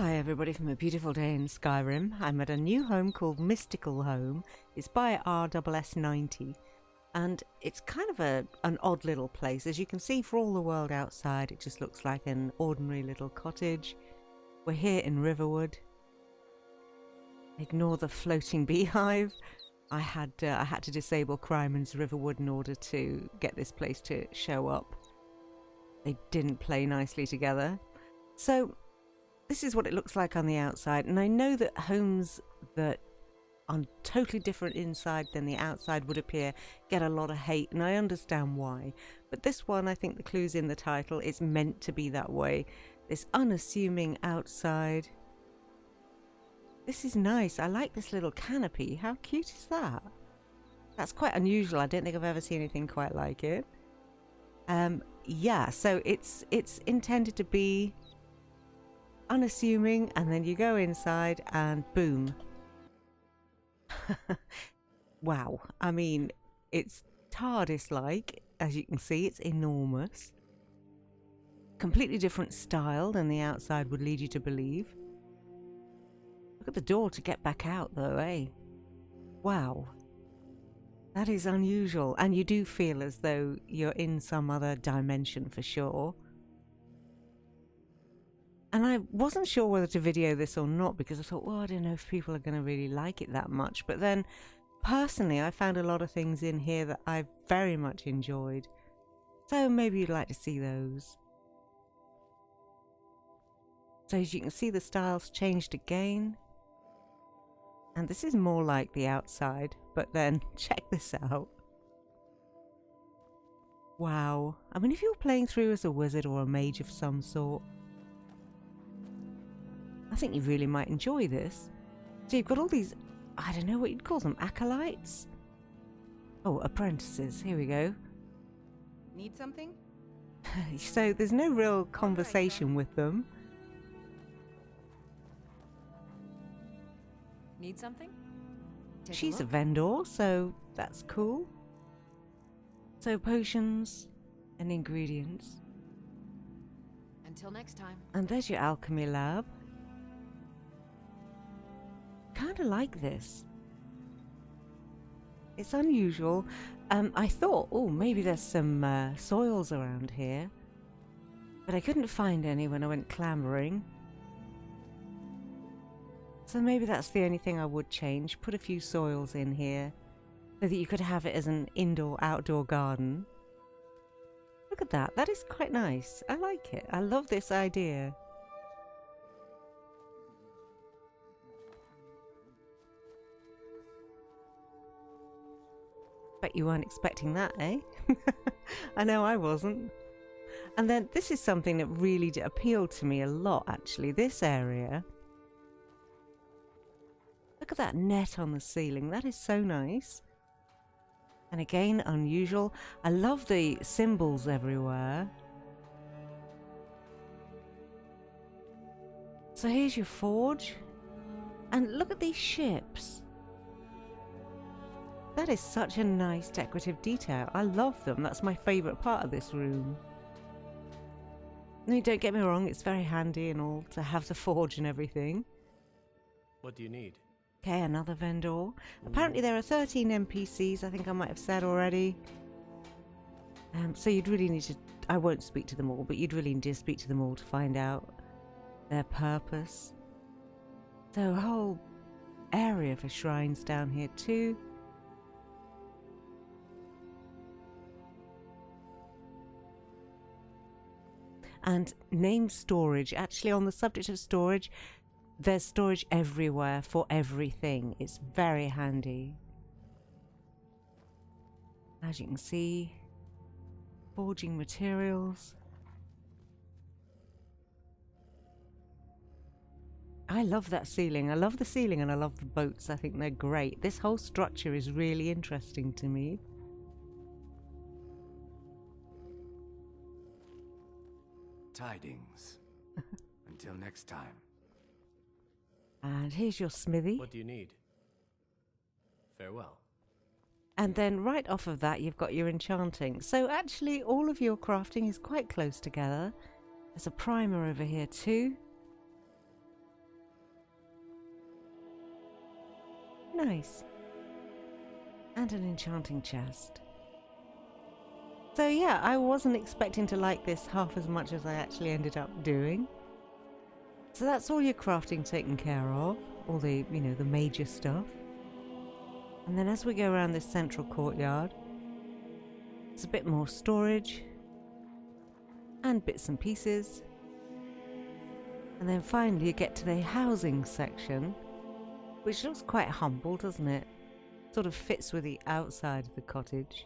Hi everybody from a beautiful day in Skyrim. I'm at a new home called Mystical Home. It's by RSS90 and it's kind of an odd little place. As you can see, for all the world outside, it just looks like an ordinary little cottage. We're here in Riverwood. Ignore the floating beehive. I had to disable Cryman's Riverwood in order to get this place to show up. They didn't play nicely together. So this is what it looks like on the outside, and I know that homes that are totally different inside than the outside would appear get a lot of hate, and I understand why. But this one, I think the clue's in the title, it's meant to be that way. This unassuming outside. This is nice. I like this little canopy. How cute is that? That's quite unusual. I don't think I've ever seen anything quite like it. Yeah, so it's intended to be unassuming, and then you go inside and boom. Wow. I mean, it's TARDIS-like. As you can see, it's enormous. Completely different style than the outside would lead you to believe. Look at the door to get back out though, eh? Wow. That is unusual, and you do feel as though you're in some other dimension for sure. And I wasn't sure whether to video this or not, because I thought, well, I don't know if people are going to really like it that much. But then, personally, I found a lot of things in here that I very much enjoyed. So maybe you'd like to see those. So as you can see, the style's changed again. And this is more like the outside. But then, check this out. Wow. I mean, if you're playing through as a wizard or a mage of some sort, I think you really might enjoy this. So you've got all these, I don't know what you'd call them, acolytes? Oh, apprentices. Here we go. Need something? So there's no real conversation with them. Need something? She's a vendor, so that's cool. So potions and ingredients. Until next time. And there's your Alchemy Lab. Kind of like this. It's unusual. I thought, oh, maybe there's some soils around here, but I couldn't find any when I went clambering. So maybe that's the only thing I would change. Put a few soils in here so that you could have it as an indoor-outdoor garden. Look at that. That is quite nice. I like it. I love this idea. Bet you weren't expecting that, eh? I know I wasn't. And then this is something that really appealed to me a lot, actually. This area. Look at that net on the ceiling. That is so nice. And again, unusual. I love the symbols everywhere. So here's your forge. And look at these ships. That is such a nice decorative detail. I love them. That's my favourite part of this room. No, don't get me wrong, it's very handy and all to have the forge and everything. What do you need? Okay, another vendor. Apparently there are 13 NPCs, I think I might have said already. So you'd really need to... I won't speak to them all, but you'd really need to speak to them all to find out their purpose. So a whole area for shrines down here too. And name storage. Actually, on the subject of storage, there's storage everywhere for everything. It's very handy. As you can see, forging materials. I love that ceiling. I love the ceiling and I love the boats. I think they're great. This whole structure is really interesting to me. Tidings. Until next time. And here's your smithy. What do you need? Farewell. And then right off of that, you've got your enchanting. So actually, all of your crafting is quite close together. There's a primer over here too. nice. And an enchanting chest. So yeah, I wasn't expecting to like this half as much as I actually ended up doing. So that's all your crafting taken care of, all the, you know, the major stuff. And then as we go around this central courtyard, it's a bit more storage and bits and pieces. And then finally you get to the housing section, which looks quite humble, doesn't it? Sort of fits with the outside of the cottage.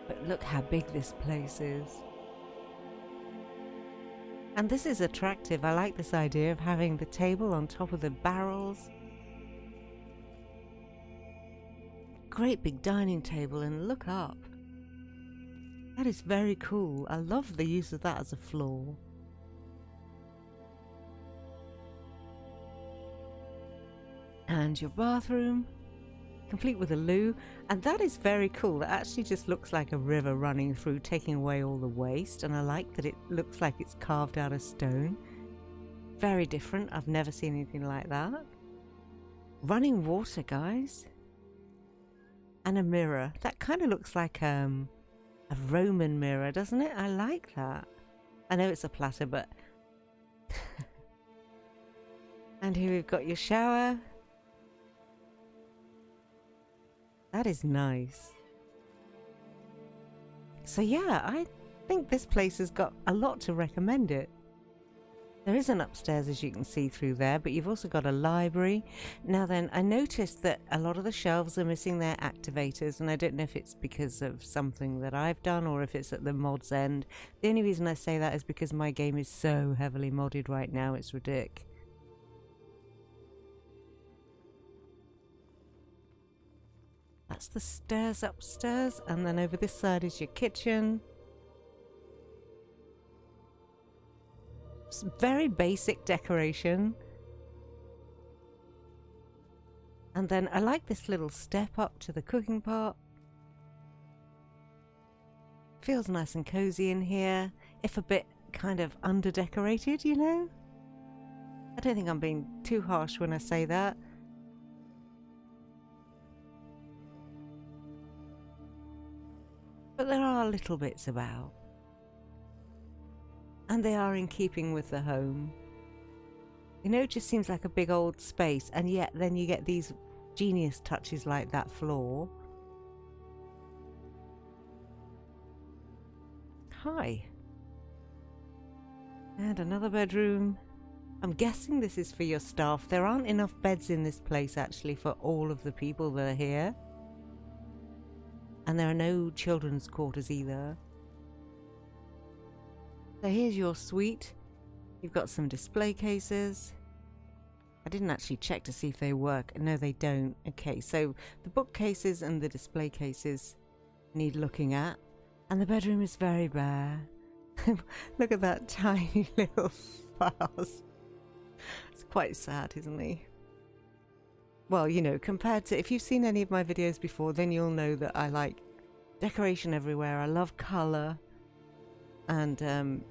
But look how big this place is. And this is attractive. I like this idea of having the table on top of the barrels. Great big dining table, and look up. That is very cool. I love the use of that as a floor. And your bathroom, complete with a loo, and that is very cool. It actually just looks like a river running through, taking away all the waste, and I like that it looks like it's carved out of stone. Very different. I've never seen anything like that. Running water, guys. And a mirror. That kind of looks like a Roman mirror, doesn't it? I like that. I know it's a platter, but... And here we've got your shower. That is nice. So yeah, I think this place has got a lot to recommend it. There is an upstairs, as you can see through there, but you've also got a library. Now then, I noticed that a lot of the shelves are missing their activators, and I don't know if it's because of something that I've done or if it's at the mod's end. The only reason I say that is because my game is so heavily modded right now, it's ridiculous. That's the stairs upstairs, and then over this side is your kitchen. It's very basic decoration. And then I like this little step up to the cooking pot. Feels nice and cozy in here, if a bit kind of under-decorated, you know? I don't think I'm being too harsh when I say that. But there are little bits about. And they are in keeping with the home. You know, it just seems like a big old space, and yet then you get these genius touches like that floor. Hi. And another bedroom. I'm guessing this is for your staff. There aren't enough beds in this place actually for all of the people that are here. And there are no children's quarters either. So here's your suite. You've got some display cases. I didn't actually check to see if they work. No, they don't. Okay, so the bookcases and the display cases need looking at. And the bedroom is very bare. Look at that tiny little vase. It's quite sad, isn't he? Well, you know, compared to... If you've seen any of my videos before, then you'll know that I like decoration everywhere. I love colour. And,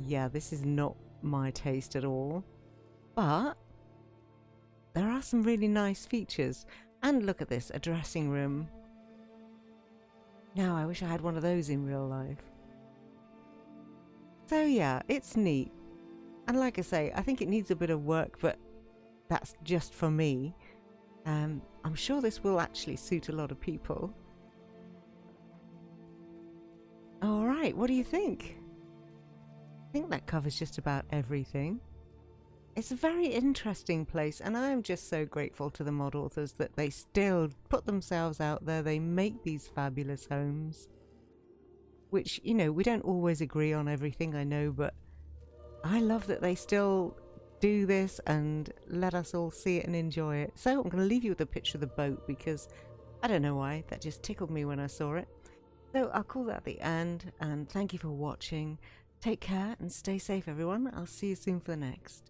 yeah, this is not my taste at all. But there are some really nice features. And look at this, a dressing room. Now, I wish I had one of those in real life. So, yeah, it's neat. And like I say, I think it needs a bit of work, but that's just for me. I'm sure this will actually suit a lot of people. Alright, what do you think? I think that covers just about everything. It's a very interesting place, and I am just so grateful to the mod authors that they still put themselves out there. They make these fabulous homes. Which, you know, we don't always agree on everything, I know, but I love that they still do this and let us all see it and enjoy it. So I'm going to leave you with a picture of the boat because I don't know why, that just tickled me when I saw it. So I'll call that the end, and thank you for watching. Take care and stay safe, everyone. I'll see you soon for the next.